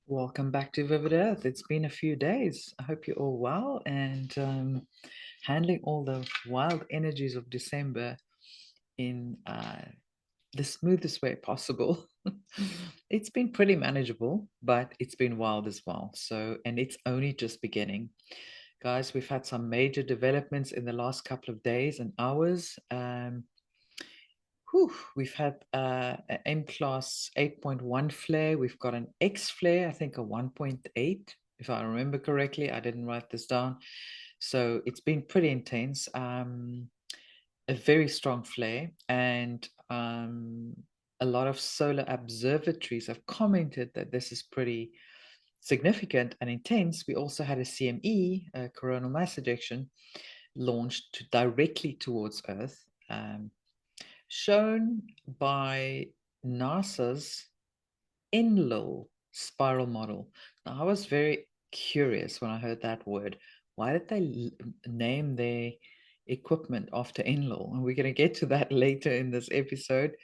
Welcome back to Vivid Earth. It's been a few days. I hope you're all well and handling all the wild energies of December in the smoothest way possible. It's been pretty manageable, but it's been wild as well. And it's only just beginning. Guys, we've had some major developments in the last couple of days and hours. We've had an M-class 8.1 flare. We've got an X flare, I think a 1.8, if I remember correctly. I didn't write this down. So it's been pretty intense. A very strong flare. And a lot of solar observatories have commented that this is pretty significant and intense. We also had a CME, a coronal mass ejection, launched directly towards Earth. Shown by NASA's Enlil spiral model. Now, I was very curious when I heard that word. Why did they name their equipment after Enlil? And we're going to get to that later in this episode.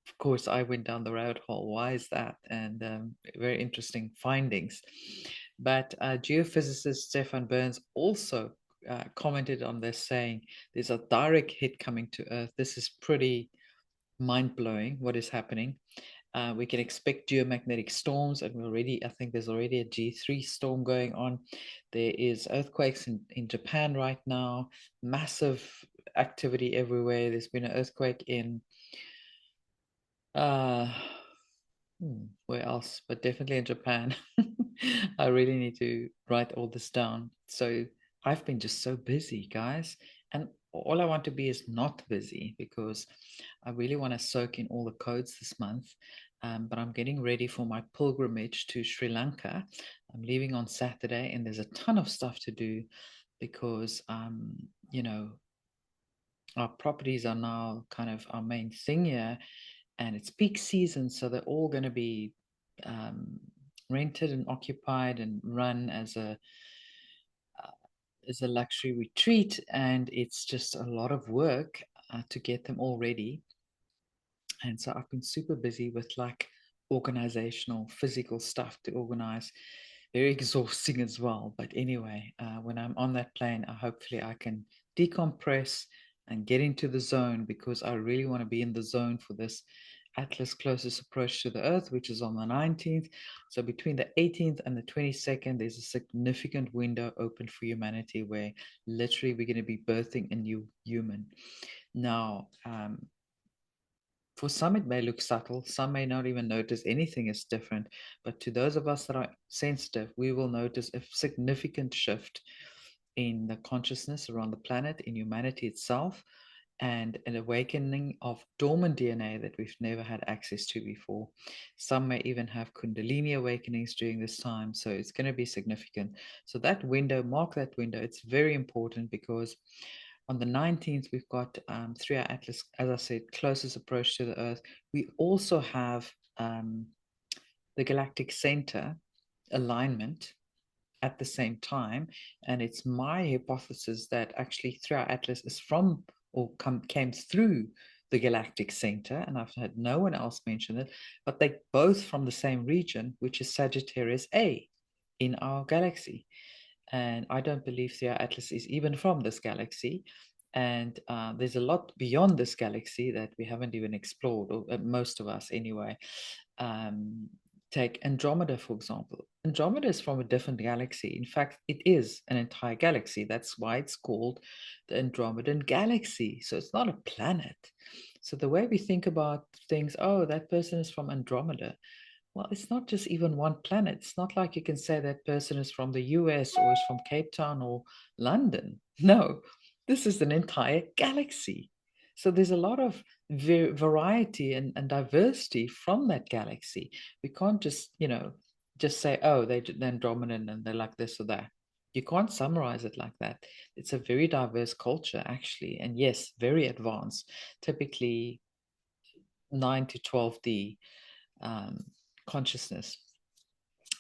Of course, I went down the rabbit hole. Why is that? And very interesting findings. But geophysicist Stefan Burns also commented on this, saying there's a direct hit coming to Earth. This is pretty mind-blowing what is happening. We can expect geomagnetic storms, and I think there's already a G3 storm going on. There is earthquakes in Japan right now, massive activity everywhere. There's been an earthquake in uh, where else? But definitely in Japan. I really need to write all this down. So I've been just so busy, guys. And all I want to be is not busy because I really want to soak in all the codes this month. But I'm getting ready for my pilgrimage to Sri Lanka. I'm leaving on Saturday, and there's a ton of stuff to do because, you know, our properties are now kind of our main thing here, and it's peak season, so they're all going to be rented and occupied and run as a luxury retreat, and it's just a lot of work to get them all ready. And so I've been super busy with like organizational, physical stuff to organize. Very exhausting as well. But anyway, when I'm on that plane, hopefully I can decompress and get into the zone because I really want to be in the zone for this Atlas closest approach to the Earth, which is on the 19th. So between the 18th and the 22nd, there's a significant window open for humanity where literally we're going to be birthing a new human. Now, for some, it may look subtle. Some may not even notice anything is different. But to those of us that are sensitive, we will notice a significant shift in the consciousness around the planet, in humanity itself, and an awakening of dormant DNA that we've never had access to before. Some may even have Kundalini awakenings during this time. So it's going to be significant. So that window, mark that window. It's very important because on the 19th, we've got 3-hour Atlas, as I said, closest approach to the Earth. We also have the galactic center alignment at the same time. And it's my hypothesis that actually 3-hour Atlas is from or came through the galactic center. And I've had no one else mention it, but they're both from the same region, which is Sagittarius A in our galaxy. And I don't believe the Atlas is even from this galaxy. And there's a lot beyond this galaxy that we haven't even explored, or most of us anyway. Take Andromeda, for example. Andromeda is from a different galaxy. In fact, it is an entire galaxy. That's why it's called the Andromedan galaxy. So it's not a planet. So the way we think about things, oh, that person is from Andromeda. Well, it's not just even one planet. It's not like you can say that person is from the US or is from Cape Town or London. No, this is an entire galaxy. So there's a lot of variety and diversity from that galaxy. We can't just, just say, oh, they're Andromedan and they're like this or that. You can't summarize it like that. It's a very diverse culture, actually. And yes, very advanced, typically 9 to 12D consciousness,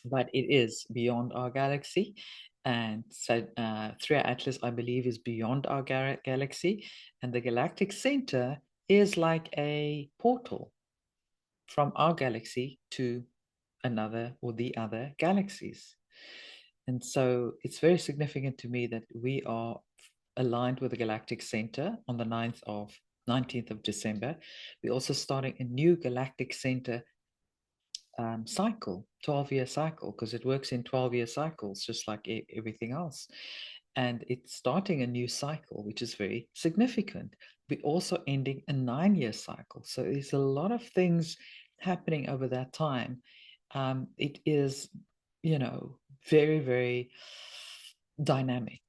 but it is beyond our galaxy. And so 3-hour Atlas, I believe, is beyond our galaxy. And the galactic center is like a portal from our galaxy to another or the other galaxies. And so it's very significant to me that we are aligned with the galactic center on the 19th of December. We're also starting a new galactic center cycle, 12-year cycle, because it works in 12-year cycles, just like everything else. And it's starting a new cycle, which is very significant. We're also ending a 9-year cycle. So there's a lot of things happening over that time. It is, very, very dynamic,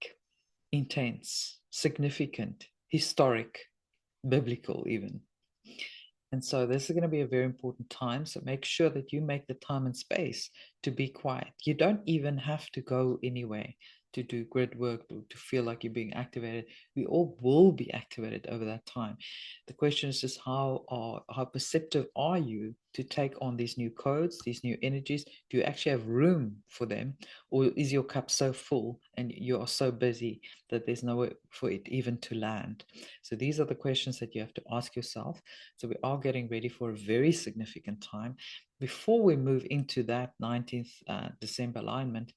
intense, significant, historic, biblical, even. And so this is going to be a very important time. So make sure that you make the time and space to be quiet. You don't even have to go anywhere to do grid work or to feel like you're being activated. We all will be activated over that time. The question is just how perceptive are you to take on these new codes, these new energies? Do you actually have room for them? Or is your cup so full and you are so busy that there's nowhere for it even to land? So these are the questions that you have to ask yourself. So we are getting ready for a very significant time. Before we move into that 19th December alignment,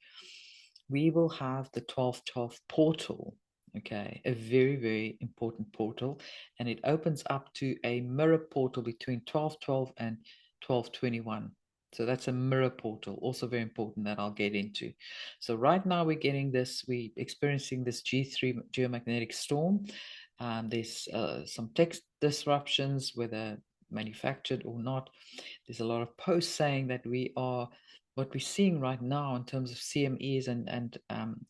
we will have the 1212 portal, okay, a very, very important portal, and it opens up to a mirror portal between 1212 and 1221. So that's a mirror portal, also very important, that I'll get into. So right now we're experiencing this G3 geomagnetic storm. There's some text disruptions, whether manufactured or not. There's a lot of posts saying that what we're seeing right now in terms of CMEs and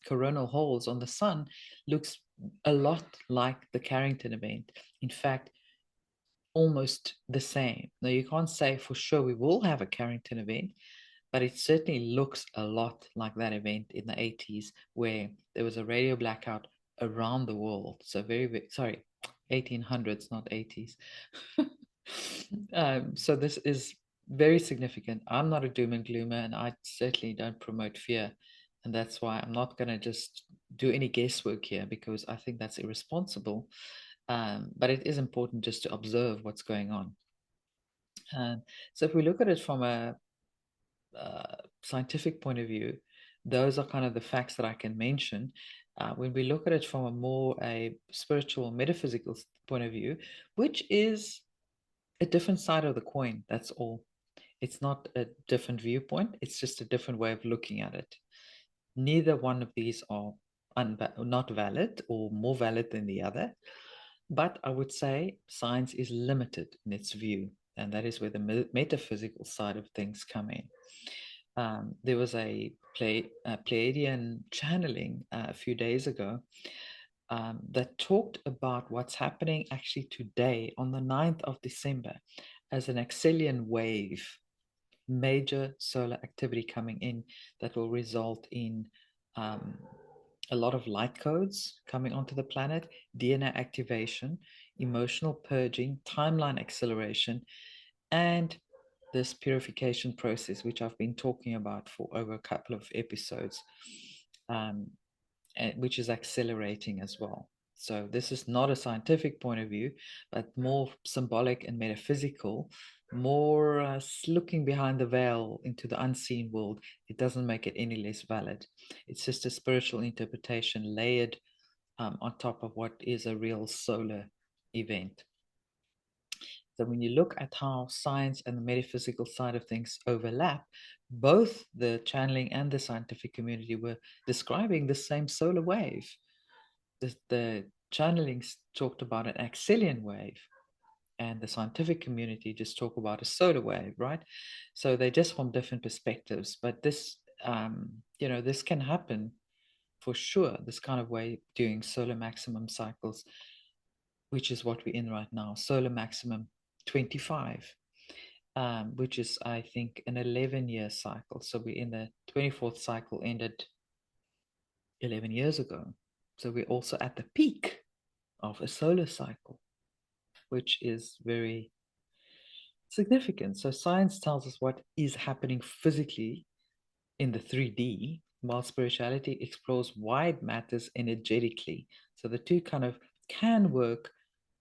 coronal holes on the sun looks a lot like the Carrington event. In fact, almost the same. Now, you can't say for sure we will have a Carrington event, but it certainly looks a lot like that event in the 80s where there was a radio blackout around the world. So 1800s, not 80s. So this is very significant. I'm not a doom and gloomer, and I certainly don't promote fear. And that's why I'm not going to just do any guesswork here, because I think that's irresponsible. But it is important just to observe what's going on. So if we look at it from a scientific point of view, those are kind of the facts that I can mention. When we look at it from a spiritual, metaphysical point of view, which is a different side of the coin, that's all. It's not a different viewpoint, it's just a different way of looking at it. Neither one of these are not valid or more valid than the other, but I would say science is limited in its view, and that is where the metaphysical side of things come in. There was a Pleiadian channeling a few days ago that talked about what's happening actually today on the 9th of December as an Axelian wave, major solar activity coming in that will result in a lot of light codes coming onto the planet, DNA activation, emotional purging, timeline acceleration, and this purification process, which I've been talking about for over a couple of episodes, which is accelerating as well. So this is not a scientific point of view, but more symbolic and metaphysical, more looking behind the veil into the unseen world. It doesn't make it any less valid. It's just a spiritual interpretation layered on top of what is a real solar event. So when you look at how science and the metaphysical side of things overlap, both the channeling and the scientific community were describing the same solar wave. The channelings talked about an Axelian wave, and the scientific community just talk about a solar wave, right? So they're just from different perspectives. But this, this can happen for sure, this kind of way during solar maximum cycles, which is what we're in right now, solar maximum 25, which is, I think, an 11-year cycle. So we're in the 24th cycle, ended 11 years ago. So we're also at the peak of a solar cycle, which is very significant. So science tells us what is happening physically in the 3D, while spirituality explores wide matters energetically. So the two kind of can work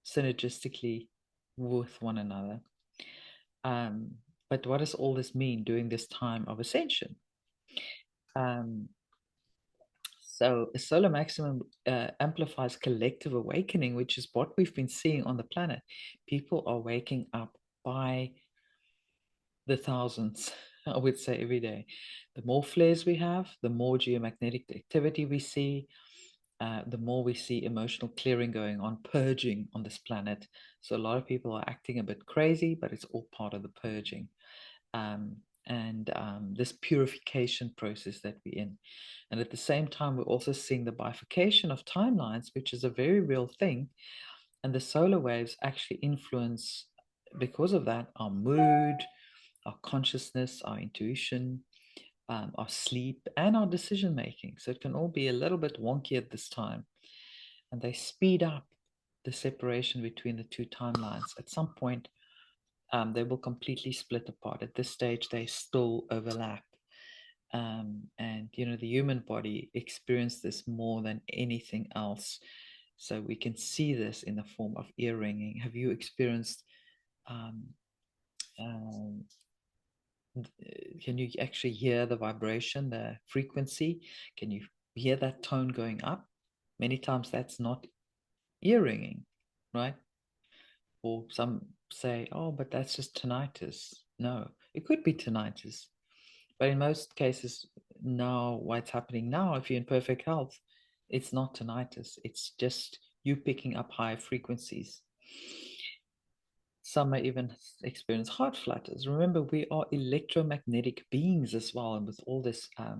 synergistically with one another. But what does all this mean during this time of ascension? So a solar maximum amplifies collective awakening, which is what we've been seeing on the planet. People are waking up by the thousands, I would say, every day. The more flares we have, the more geomagnetic activity we see, the more we see emotional clearing going on, purging on this planet. So a lot of people are acting a bit crazy, but it's all part of the purging. And this purification process that we're in. And at the same time, we're also seeing the bifurcation of timelines, which is a very real thing. And the solar waves actually influence, because of that, our mood, our consciousness, our intuition, our sleep, and our decision making. So it can all be a little bit wonky at this time. And they speed up the separation between the two timelines. At some point, they will completely split apart. At this stage, they still overlap. And, you know, the human body experienced this more than anything else. So we can see this in the form of ear ringing. Have you experienced, um, um, can you actually hear the vibration, the frequency? Can you hear that tone going up? Many times that's not ear ringing, right? Or some say, oh, but that's just tinnitus. No, it could be tinnitus. But in most cases, now, what's happening now, if you're in perfect health, it's not tinnitus. It's just you picking up high frequencies. Some may even experience heart flutters. Remember, we are electromagnetic beings as well. And with all this uh,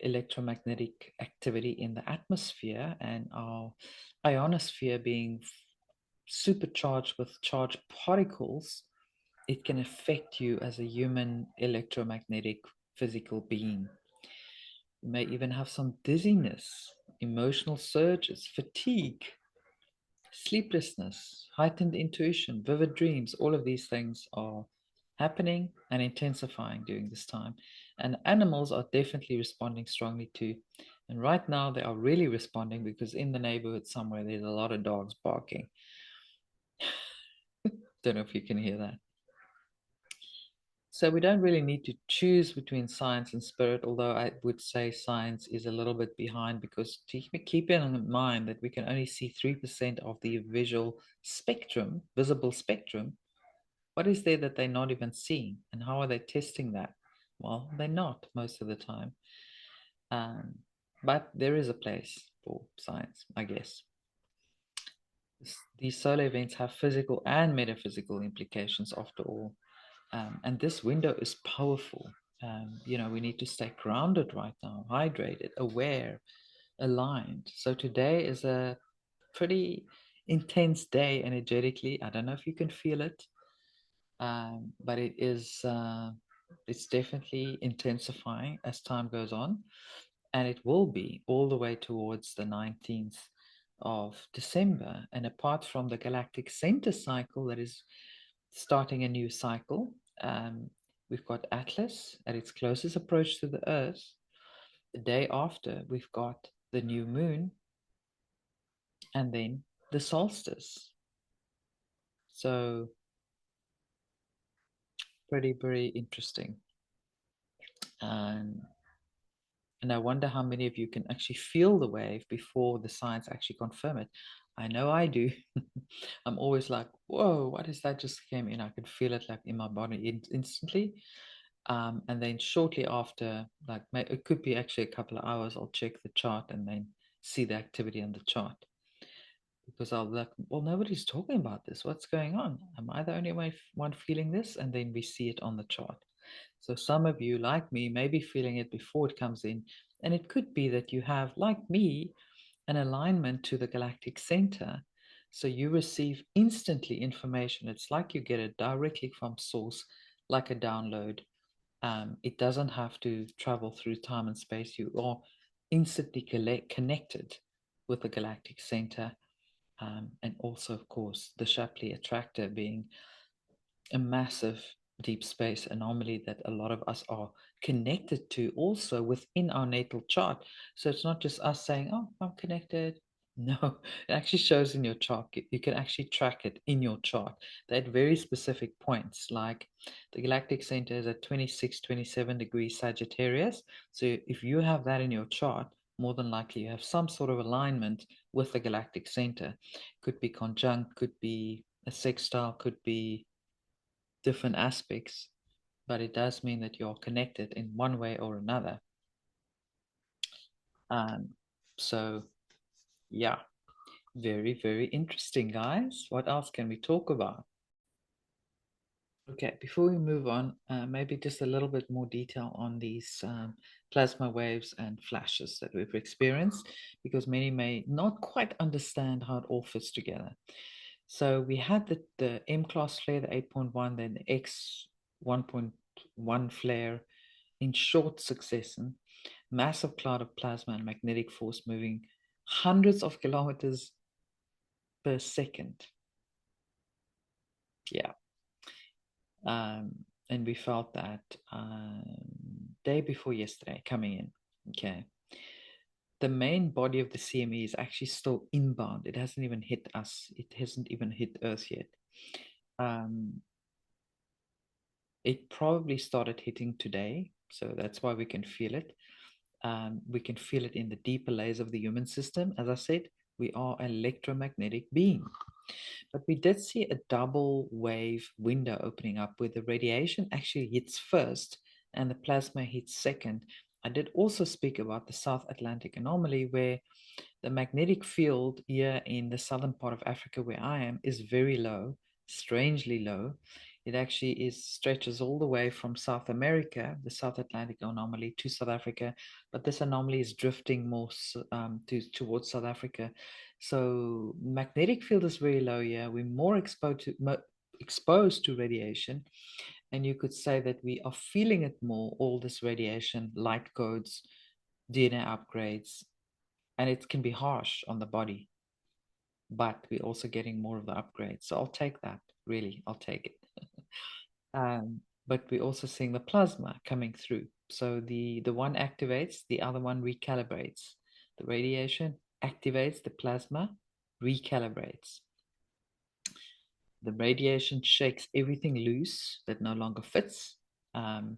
electromagnetic activity in the atmosphere and our ionosphere being supercharged with charged particles, it can affect you as a human electromagnetic physical being. You may even have some dizziness, emotional surges, fatigue, sleeplessness, heightened intuition, vivid dreams. All of these things are happening and intensifying during this time. And animals are definitely responding strongly too. And right now, they are really responding because in the neighborhood somewhere, there's a lot of dogs barking. Don't know if you can hear that. So we don't really need to choose between science and spirit, although I would say science is a little bit behind because keep in mind that we can only see 3% of the visual spectrum, visible spectrum. What is there that they're not even seeing? And how are they testing that? Well, they're not most of the time. But there is a place for science, I guess. These solar events have physical and metaphysical implications after all. And this window is powerful. You know, we need to stay grounded right now, hydrated, aware, aligned. So today is a pretty intense day energetically. I don't know if you can feel it, but it is. It's definitely intensifying as time goes on, and it will be all the way towards the 19th of December. And apart from the galactic center cycle that is starting a new cycle, we've got Atlas at its closest approach to the Earth. The day after, we've got the new moon, and then the solstice. So pretty, very interesting. Um, and I wonder how many of you can actually feel the wave before the science actually confirm it. I know I do. I'm always like, whoa, what is that just came in? I could feel it like in my body instantly. And then shortly after, like it could be actually a couple of hours, I'll check the chart and then see the activity on the chart. Because I'll be like, well, nobody's talking about this. What's going on? Am I the only one feeling this? And then we see it on the chart. So some of you, like me, may be feeling it before it comes in. And it could be that you have, like me, an alignment to the galactic center. So you receive instantly information. It's like you get it directly from source, like a download. It doesn't have to travel through time and space. You are instantly connected with the galactic center. And also, of course, the Shapley attractor being a massive deep space anomaly that a lot of us are connected to also within our natal chart. So it's not just us saying, oh, I'm connected. No, it actually shows in your chart. You can actually track it in your chart. They're at very specific points, like the galactic center is at 26, 27 degrees Sagittarius. So if you have that in your chart, more than likely you have some sort of alignment with the galactic center. Could be conjunct, could be a sextile, could be different aspects, but it does mean that you're connected in one way or another. So, yeah. Very, very interesting, guys. What else can we talk about? Okay, before we move on, maybe just a little bit more detail on these plasma waves and flashes that we've experienced, because many may not quite understand how it all fits together. So we had the M-class flare, the 8.1, then the X 1.1 flare in short succession, massive cloud of plasma and magnetic force moving hundreds of kilometers per second. Yeah. And we felt that day before yesterday coming in. Okay. The main body of the CME is actually still inbound. It hasn't even hit us. It hasn't even hit Earth yet. It probably started hitting today. So that's why we can feel it. We can feel it in the deeper layers of the human system. As I said, we are an electromagnetic being. But we did see a double wave window opening up where the radiation actually hits first and the plasma hits second. I did also speak about the South Atlantic anomaly where the magnetic field here in the southern part of Africa where I am is very low, strangely low. It actually stretches all the way from South America, the South Atlantic anomaly, to South Africa, but this anomaly is drifting more towards South Africa. So magnetic field is very low here. We're more exposed to radiation, and you could say that we are feeling it more, all this radiation, light codes, DNA upgrades, and it can be harsh on the body, but we're also getting more of the upgrades. So I'll take that, really, I'll take it. But we're also seeing the plasma coming through. So the one activates, the other one recalibrates. The radiation activates, the plasma recalibrates. The radiation shakes everything loose that no longer fits. And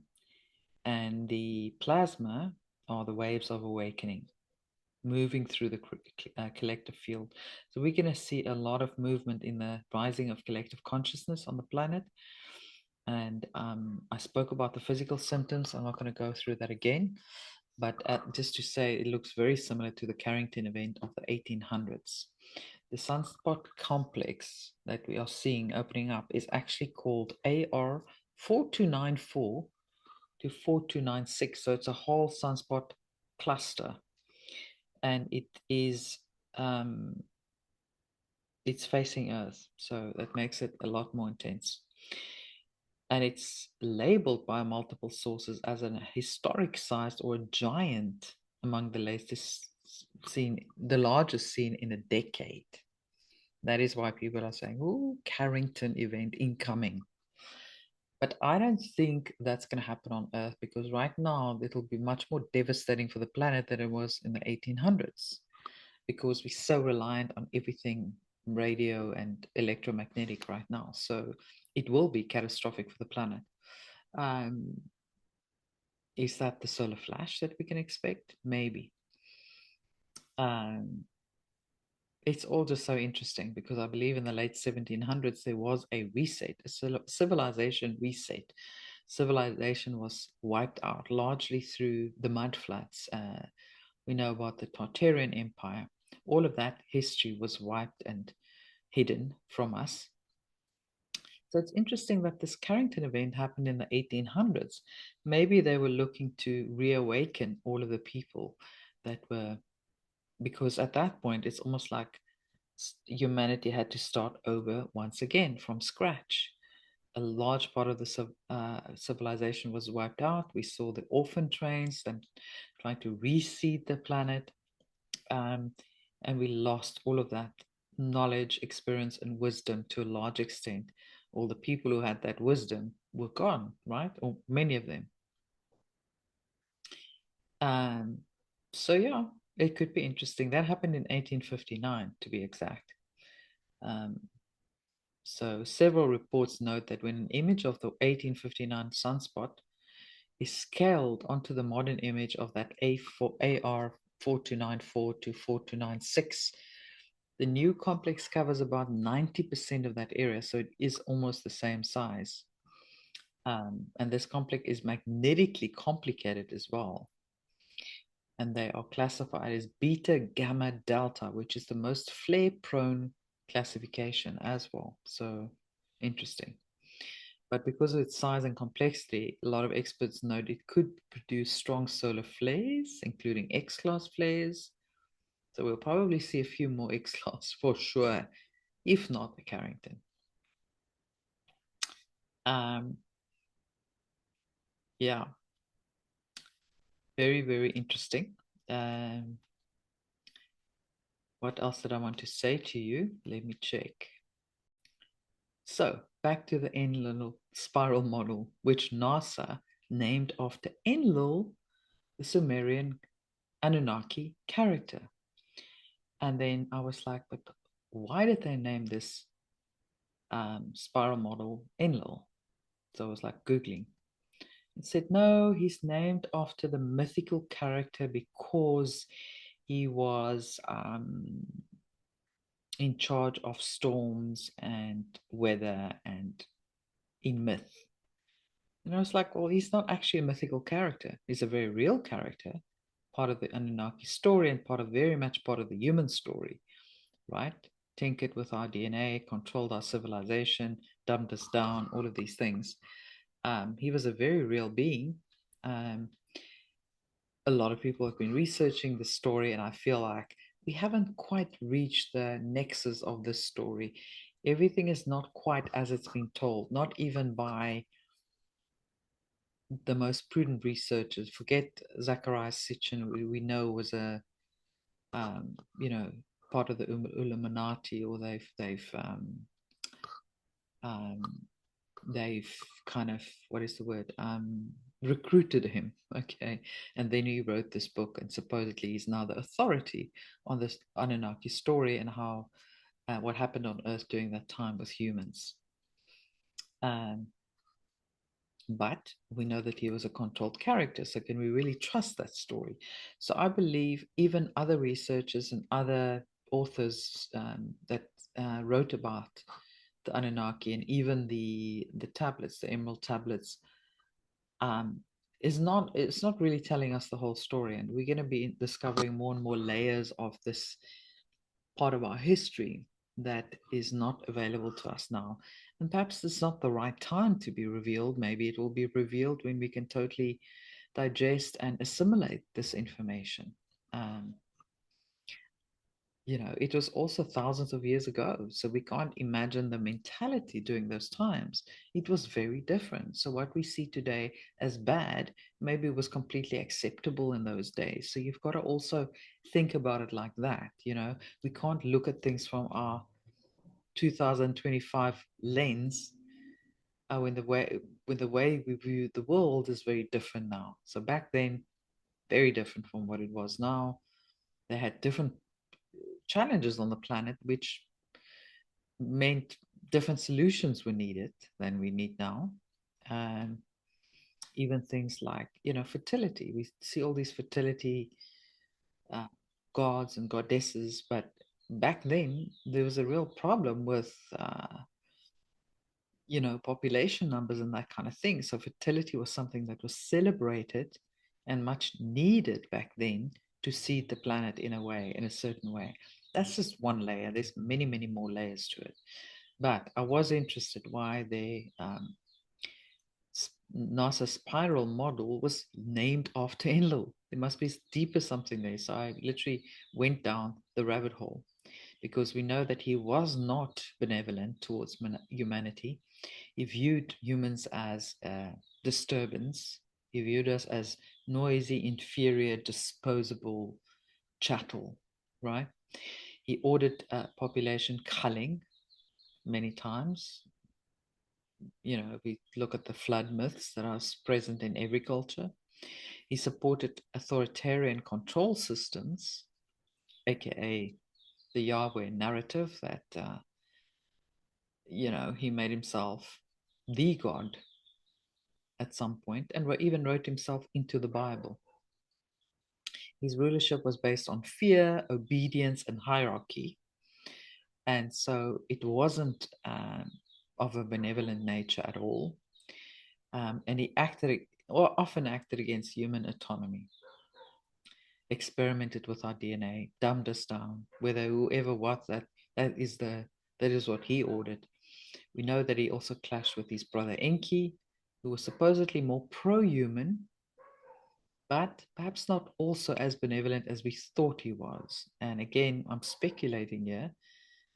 the plasma are the waves of awakening moving through the collective field. So we're going to see a lot of movement in the rising of collective consciousness on the planet. And I spoke about the physical symptoms. I'm not going to go through that again, but just to say it looks very similar to the Carrington event of the 1800s. The sunspot complex that we are seeing opening up is actually called AR 4294 to 4296. So it's a whole sunspot cluster, and it's facing Earth, so that makes it a lot more intense. And it's labeled by multiple sources as an historic sized or a giant among the latest seen, the largest seen in a decade. That is why people are saying, "Oh, Carrington event incoming." But I don't think that's going to happen on Earth, because right now it'll be much more devastating for the planet than it was in the 1800s, because we're so reliant on everything radio and electromagnetic right now. So it will be catastrophic for the planet. Is that the solar flash that we can expect? Maybe. It's all just so interesting, because I believe in the late 1700s there was a reset, a civilization reset. Civilization was wiped out largely through the mud floods. We know about the Tartarian Empire. All of that history was wiped and hidden from us. So it's interesting that this Carrington event happened in the 1800s. Maybe they were looking to reawaken all of the people that were, because at that point, it's almost like humanity had to start over once again from scratch. A large part of the civilization was wiped out. We saw the orphan trains, them trying to reseed the planet. And we lost all of that knowledge, experience, and wisdom to a large extent. All the people who had that wisdom were gone, right? Or many of them. So yeah, It could be interesting. That happened in 1859, to be exact. Um, so several reports note that when an image of the 1859 sunspot is scaled onto the modern image of that AR 4294 to 4296, the new complex covers about 90% of that area, so it is almost the same size. And this complex is magnetically complicated as well. And they are classified as beta, gamma, delta, which is the most flare-prone classification as well. So interesting. But because of its size and complexity, a lot of experts note it could produce strong solar flares, including X-class flares. So we'll probably see a few more X-class for sure, if not the Carrington. Yeah, very, very interesting. What else did I want to say to you? Let me check. So back to the Enlil spiral model, which NASA named after Enlil, the Sumerian Anunnaki character. And then I was like, but why did they name this spiral model Enlil? So I was like Googling. It said, no, he's named after the mythical character because he was in charge of storms and weather and in myth. And I was like, well, he's not actually a mythical character. He's a very real character, part of the Anunnaki story and very much part of the human story, right? Tinkered with our DNA, controlled our civilization, dumbed us down, all of these things. He was a very real being. A lot of people have been researching the story, and I feel like we haven't quite reached the nexus of this story. Everything is not quite as it's been told, not even by the most prudent researchers. Forget Zacharias Sitchin, we know was a you know, part of the Illuminati, or they've kind of, what is the word, recruited him. Okay, and then he wrote this book, and supposedly he's now the authority on this Anunnaki story and how what happened on Earth during that time with humans. But we know that he was a controlled character. So can we really trust that story? So I believe even other researchers and other authors that wrote about the Anunnaki, and even the tablets, the Emerald tablets, it's not really telling us the whole story. And we're going to be discovering more and more layers of this part of our history that is not available to us now. And perhaps it's not the right time to be revealed. Maybe it will be revealed when we can totally digest and assimilate this information. You know, it was also thousands of years ago, so we can't imagine the mentality during those times. It was very different. So what we see today as bad maybe was completely acceptable in those days. So you've got to also think about it like that. You know, we can't look at things from our 2025 lens when the way we view the world is very different now. So back then, very different from what it was now. They had different challenges on the planet, which meant different solutions were needed than we need now. Even things like, you know, fertility. We see all these fertility uh, gods and goddesses, but back then there was a real problem with, you know, population numbers and that kind of thing. So fertility was something that was celebrated and much needed back then to seed the planet in a way, in a certain way. That's just one layer. There's many, many more layers to it. But I was interested why the NASA spiral model was named after Enlil. There must be deeper something there. So I literally went down the rabbit hole, because we know that he was not benevolent towards humanity. He viewed humans as a disturbance. He viewed us as noisy, inferior, disposable chattel, right? He ordered population culling many times. You know, we look at the flood myths that are present in every culture. He supported authoritarian control systems, aka the Yahweh narrative that, he made himself the God at some point, and even wrote himself into the Bible. His rulership was based on fear, obedience, and hierarchy. And so it wasn't of a benevolent nature at all. And he often acted against human autonomy, experimented with our DNA, dumbed us down, whether whoever was that is what he ordered. We know that he also clashed with his brother Enki, who was supposedly more pro-human, but perhaps not also as benevolent as we thought he was. And again, I'm speculating here.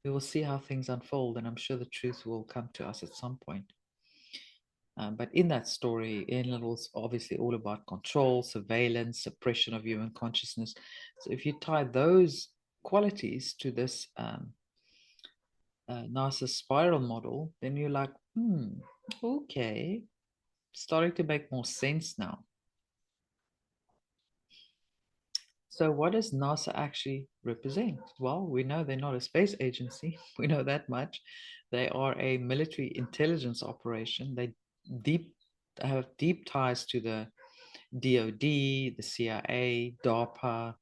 We will see how things unfold, and I'm sure the truth will come to us at some point. But in that story, Enlil was obviously all about control, surveillance, suppression of human consciousness. So if you tie those qualities to this NASA spiral model, then you're like, okay, starting to make more sense now. So what does NASA actually represent? Well, we know they're not a space agency. We know that much. They are a military intelligence operation. They have deep ties to the DOD, the CIA, DARPA.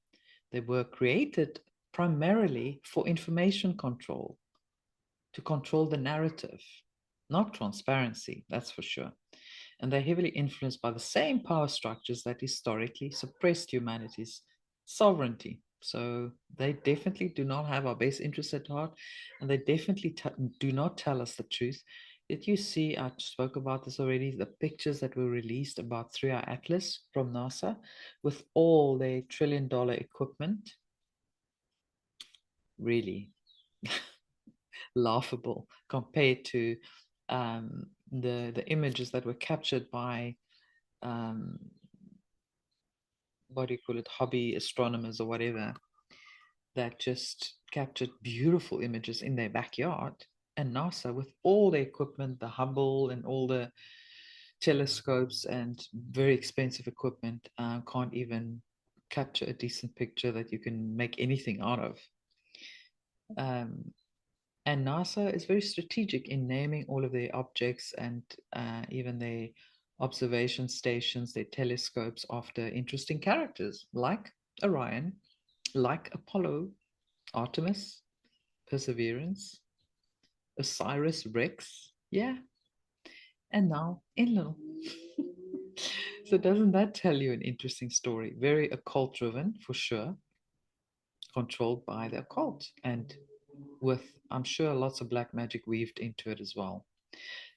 They were created primarily for information control, to control the narrative, not transparency, that's for sure. And they're heavily influenced by the same power structures that historically suppressed humanity's sovereignty. So they definitely do not have our best interests at heart, and they definitely do not tell us the truth. Did you see, I spoke about this already, the pictures that were released about 3-hour Atlas from NASA with all their trillion-dollar equipment? Really laughable compared to the images that were captured by what do you call it, hobby astronomers or whatever, that just captured beautiful images in their backyard. And NASA, with all the equipment, the Hubble and all the telescopes and very expensive equipment, can't even capture a decent picture that you can make anything out of. And NASA is very strategic in naming all of their objects and even their observation stations, their telescopes, after interesting characters like Orion, like Apollo, Artemis, Perseverance, Osiris Rex, yeah, and now Enlil. So doesn't that tell you an interesting story? Very occult driven for sure, controlled by the occult, and with, I'm sure, lots of black magic weaved into it as well.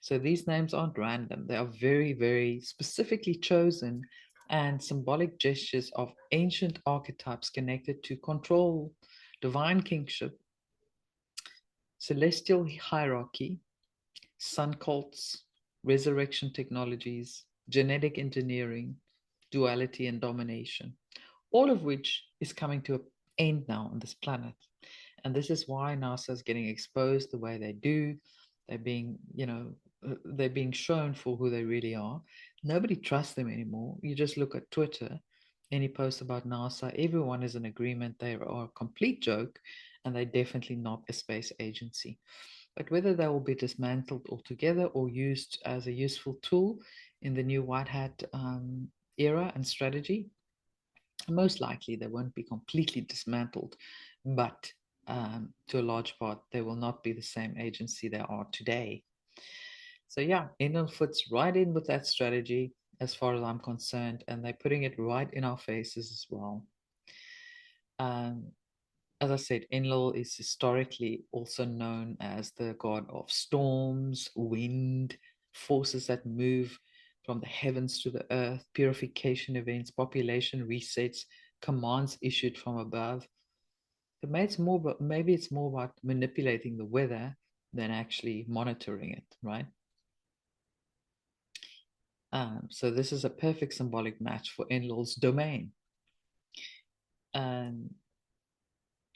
So these names aren't random. They are very, very specifically chosen and symbolic gestures of ancient archetypes connected to control, divine kingship, celestial hierarchy, sun cults, resurrection technologies, genetic engineering, duality, and domination, all of which is coming to an end now on this planet. And this is why NASA is getting exposed the way they do. They're being, they're being shown for who they really are. Nobody trusts them anymore. You just look at Twitter, any post about NASA, everyone is in agreement they are a complete joke, and they're definitely not a space agency. But whether they will be dismantled altogether or used as a useful tool in the new white hat era and strategy, most likely they won't be completely dismantled, but to a large part, they will not be the same agency they are today. So yeah, Enlil fits right in with that strategy as far as I'm concerned, and they're putting it right in our faces as well. As I said, Enlil is historically also known as the god of storms, wind, forces that move from the heavens to the earth, purification events, population resets, commands issued from above. But maybe it's more about manipulating the weather than actually monitoring it, right? So this is a perfect symbolic match for Enlil's domain.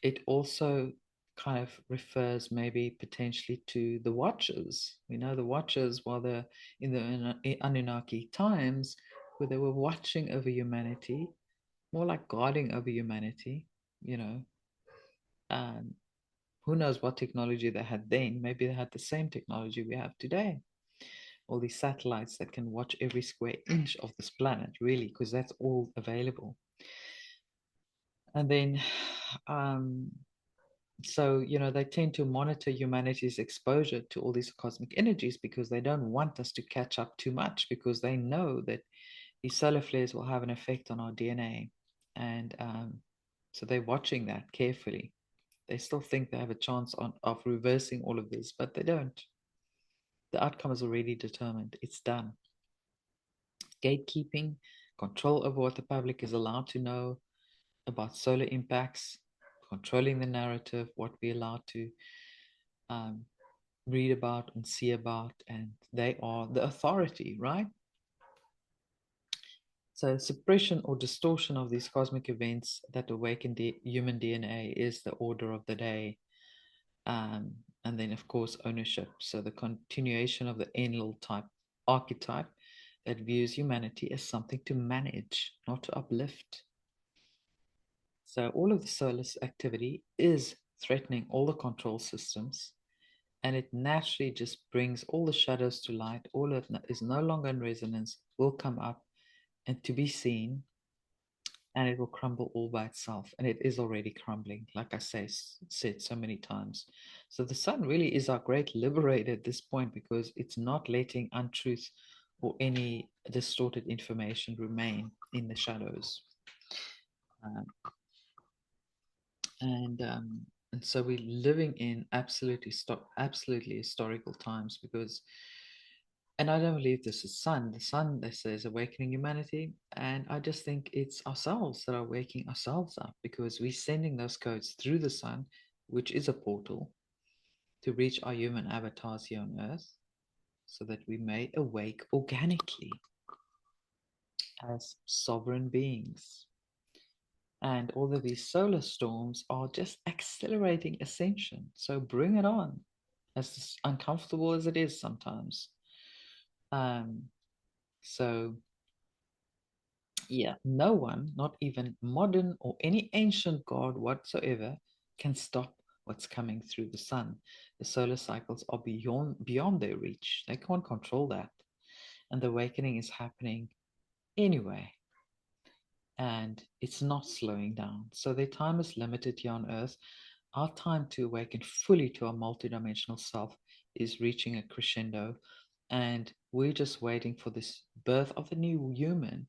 It also kind of refers maybe potentially to the Watchers. We know the Watchers, while they're in the Anunnaki times, where they were watching over humanity, more like guarding over humanity, you know. Um, who knows what technology they had then? Maybe they had the same technology we have today. All these satellites that can watch every square inch of this planet, really, because that's all available. And then, um, so, they tend to monitor humanity's exposure to all these cosmic energies because they don't want us to catch up too much, because they know that these solar flares will have an effect on our DNA. And so they're watching that carefully. They still think they have a chance of reversing all of this, but they don't. The outcome is already determined. It's done. Gatekeeping, control over what the public is allowed to know about solar impacts, controlling the narrative, what we're allowed to um, read about and see about, and they are the authority, right? So suppression or distortion of these cosmic events that awaken the human DNA is the order of the day. And then, of course, ownership. So the continuation of the Enlil type archetype that views humanity as something to manage, not to uplift. So all of the solar activity is threatening all the control systems, and it naturally just brings all the shadows to light. All that is no longer in resonance will come up and to be seen, and it will crumble all by itself. And it is already crumbling, like I said so many times. So the sun really is our great liberator at this point, because it's not letting untruth or any distorted information remain in the shadows. Um, and um, and so we're living in absolutely historical times, because, and I don't believe this is sun. The sun, they say, is awakening humanity, and I just think it's ourselves that are waking ourselves up, because we're sending those codes through the sun, which is a portal, to reach our human avatars here on Earth, so that we may awake organically as sovereign beings. And all of these solar storms are just accelerating ascension. So bring it on, as uncomfortable as it is sometimes. Um, so, yeah, no one, not even modern or any ancient god whatsoever, can stop what's coming through the sun. The solar cycles are beyond their reach. They can't control that. And the awakening is happening anyway. And it's not slowing down. So their time is limited here on Earth. Our time to awaken fully to our multidimensional self is reaching a crescendo. And we're just waiting for this birth of the new human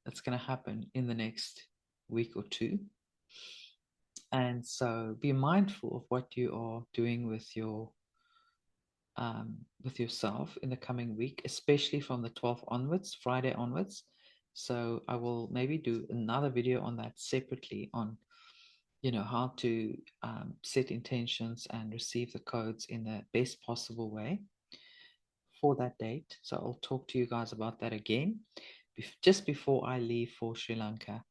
that's going to happen in the next week or two. And so be mindful of what you are doing with yourself in the coming week, especially from the 12th onwards, Friday onwards. So I will maybe do another video on that separately, on how to set intentions and receive the codes in the best possible way for that date. So I'll talk to you guys about that again just before I leave for Sri Lanka.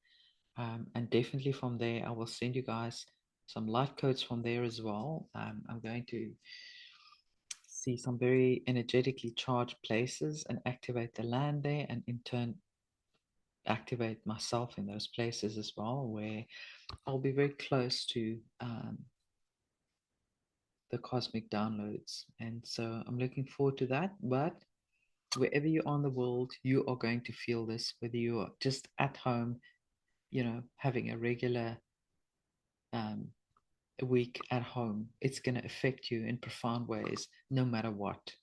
And definitely from there, I will send you guys some light codes from there as well. I'm going to see some very energetically charged places and activate the land there, and in turn activate myself in those places as well, where I'll be very close to the cosmic downloads. And so I'm looking forward to that. But wherever you are in the world, you are going to feel this, whether you are just at home, having a regular week at home. It's going to affect you in profound ways, no matter what.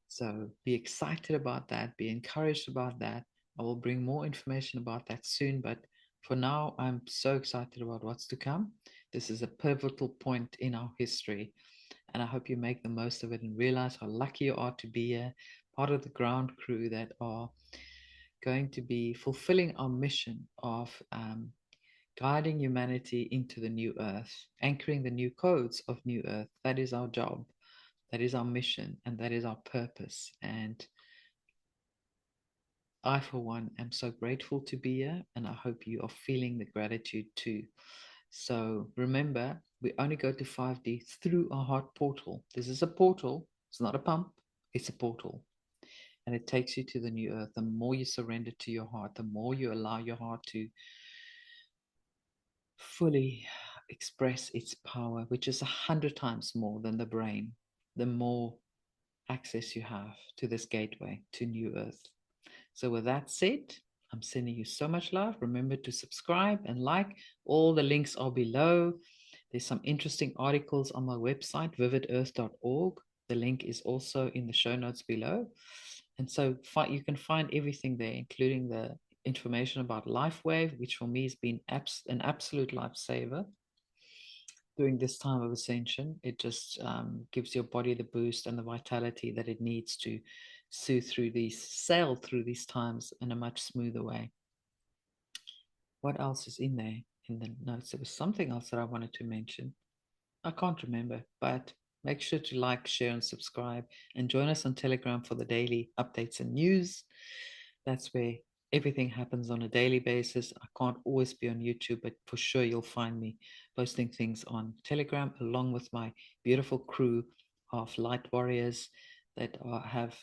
So be excited about that, be encouraged about that. I will bring more information about that soon, but for now, I'm so excited about what's to come. This is a pivotal point in our history, and I hope you make the most of it and realize how lucky you are to be a part of the ground crew that are going to be fulfilling our mission of guiding humanity into the new earth, anchoring the new codes of new earth. That is our job. That is our mission, and that is our purpose. And I, for one, am so grateful to be here, and I hope you are feeling the gratitude too. So remember, we only go to 5D through our heart portal. This is a portal. It's not a pump. It's a portal. and it takes you to the new earth. The more you surrender to your heart, the more you allow your heart to fully express its power, which is 100 times more than the brain, the more access you have to this gateway to new earth. So with that said, I'm sending you so much love. Remember to subscribe and like. All the links are below. There's some interesting articles on my website, vividearth.org. The link is also in the show notes below. And so you can find everything there, including the information about LifeWave, which for me has been an absolute lifesaver during this time of ascension. It just gives your body the boost and the vitality that it needs to sail through these times in a much smoother way. What else is in there in the notes? There was something else that I wanted to mention. I can't remember, but make sure to like, share, and subscribe, and join us on Telegram for the daily updates and news. That's where everything happens on a daily basis. I can't always be on YouTube, but for sure you'll find me posting things on Telegram, along with my beautiful crew of light warriors that have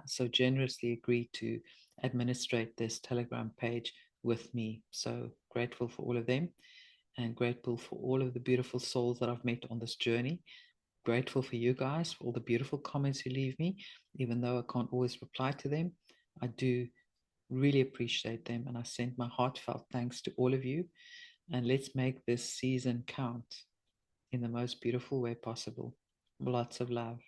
so generously agreed to administrate this Telegram page with me. So grateful for all of them, and grateful for all of the beautiful souls that I've met on this journey. Grateful for you guys, for all the beautiful comments you leave me, even though I can't always reply to them. I do really appreciate them, and I send my heartfelt thanks to all of you. And let's make this season count in the most beautiful way possible. Lots of love.